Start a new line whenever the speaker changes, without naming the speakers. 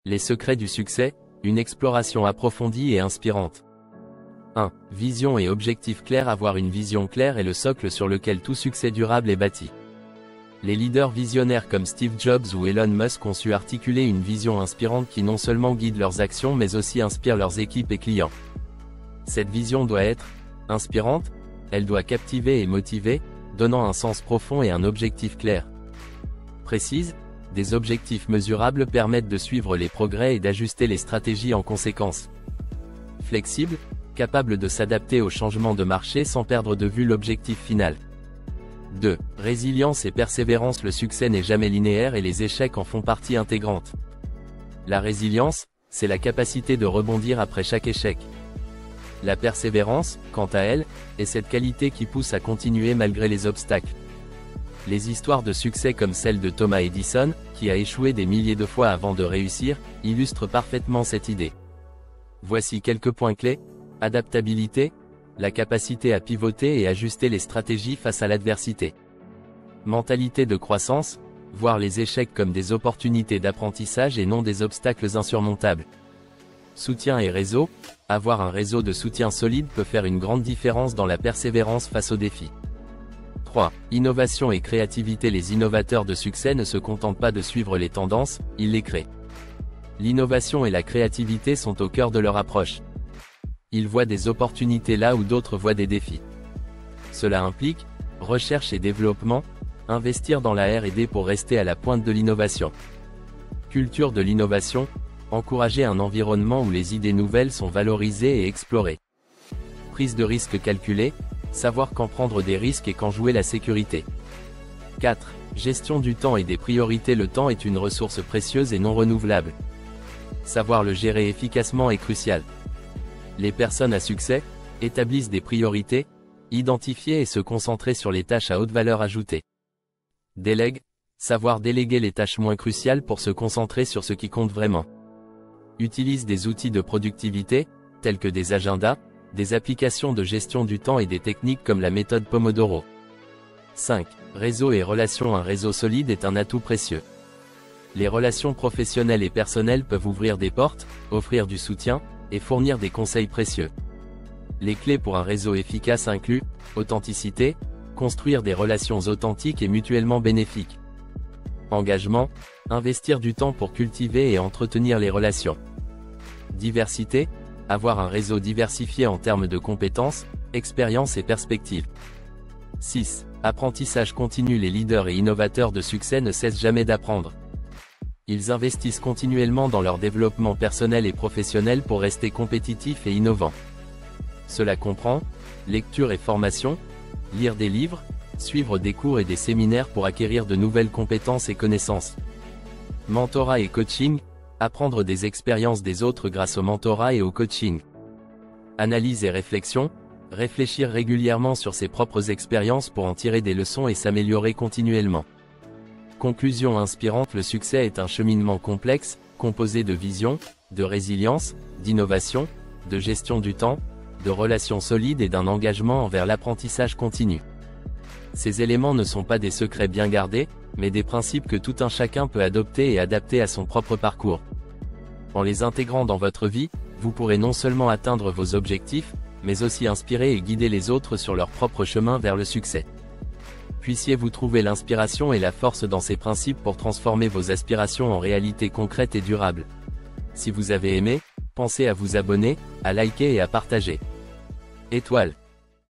Les secrets du succès, une exploration approfondie et inspirante. 1. Vision et objectif clair. Avoir une vision claire est le socle sur lequel tout succès durable est bâti. Les leaders visionnaires comme Steve Jobs ou Elon Musk ont su articuler une vision inspirante qui non seulement guide leurs actions mais aussi inspire leurs équipes et clients. Cette vision doit être inspirante, elle doit captiver et motiver, donnant un sens profond et un objectif clair. Précise, des objectifs mesurables permettent de suivre les progrès et d'ajuster les stratégies en conséquence. Flexible, capable de s'adapter aux changements de marché sans perdre de vue l'objectif final. 2. Résilience et persévérance. Le succès n'est jamais linéaire et les échecs en font partie intégrante. La résilience, c'est la capacité de rebondir après chaque échec. La persévérance, quant à elle, est cette qualité qui pousse à continuer malgré les obstacles. Les histoires de succès comme celle de Thomas Edison, qui a échoué des milliers de fois avant de réussir, illustrent parfaitement cette idée. Voici quelques points clés. Adaptabilité, la capacité à pivoter et ajuster les stratégies face à l'adversité. Mentalité de croissance, voir les échecs comme des opportunités d'apprentissage et non des obstacles insurmontables. Soutien et réseau, avoir un réseau de soutien solide peut faire une grande différence dans la persévérance face aux défis. 3. Innovation et créativité. Les innovateurs de succès ne se contentent pas de suivre les tendances, ils les créent. L'innovation et la créativité sont au cœur de leur approche. Ils voient des opportunités là où d'autres voient des défis. Cela implique recherche et développement, investir dans la R&D pour rester à la pointe de l'innovation. Culture de l'innovation, encourager un environnement où les idées nouvelles sont valorisées et explorées. Prise de risque calculée, savoir quand prendre des risques et quand jouer la sécurité. 4. Gestion du temps et des priorités. Le temps est une ressource précieuse et non renouvelable. Savoir le gérer efficacement est crucial. Les personnes à succès établissent des priorités, identifier et se concentrer sur les tâches à haute valeur ajoutée. Délègue, savoir déléguer les tâches moins cruciales pour se concentrer sur ce qui compte vraiment. Utilise des outils de productivité, tels que des agendas, des applications de gestion du temps et des techniques comme la méthode Pomodoro. 5. Réseau et relations. Un réseau solide est un atout précieux. Les relations professionnelles et personnelles peuvent ouvrir des portes, offrir du soutien, et fournir des conseils précieux. Les clés pour un réseau efficace incluent authenticité, construire des relations authentiques et mutuellement bénéfiques. Engagement, investir du temps pour cultiver et entretenir les relations. Diversité, avoir un réseau diversifié en termes de compétences, expériences et perspectives. 6. Apprentissage continu. Les leaders et innovateurs de succès ne cessent jamais d'apprendre. Ils investissent continuellement dans leur développement personnel et professionnel pour rester compétitifs et innovants. Cela comprend lecture et formation, lire des livres, suivre des cours et des séminaires pour acquérir de nouvelles compétences et connaissances. Mentorat et coaching, apprendre des expériences des autres grâce au mentorat et au coaching. Analyse et réflexion, réfléchir régulièrement sur ses propres expériences pour en tirer des leçons et s'améliorer continuellement. Conclusion inspirante. Le succès est un cheminement complexe, composé de vision, de résilience, d'innovation, de gestion du temps, de relations solides et d'un engagement envers l'apprentissage continu. Ces éléments ne sont pas des secrets bien gardés, mais des principes que tout un chacun peut adopter et adapter à son propre parcours. En les intégrant dans votre vie, vous pourrez non seulement atteindre vos objectifs, mais aussi inspirer et guider les autres sur leur propre chemin vers le succès. Puissiez-vous trouver l'inspiration et la force dans ces principes pour transformer vos aspirations en réalité concrète et durable. Si vous avez aimé, pensez à vous abonner, à liker et à partager. Étoile.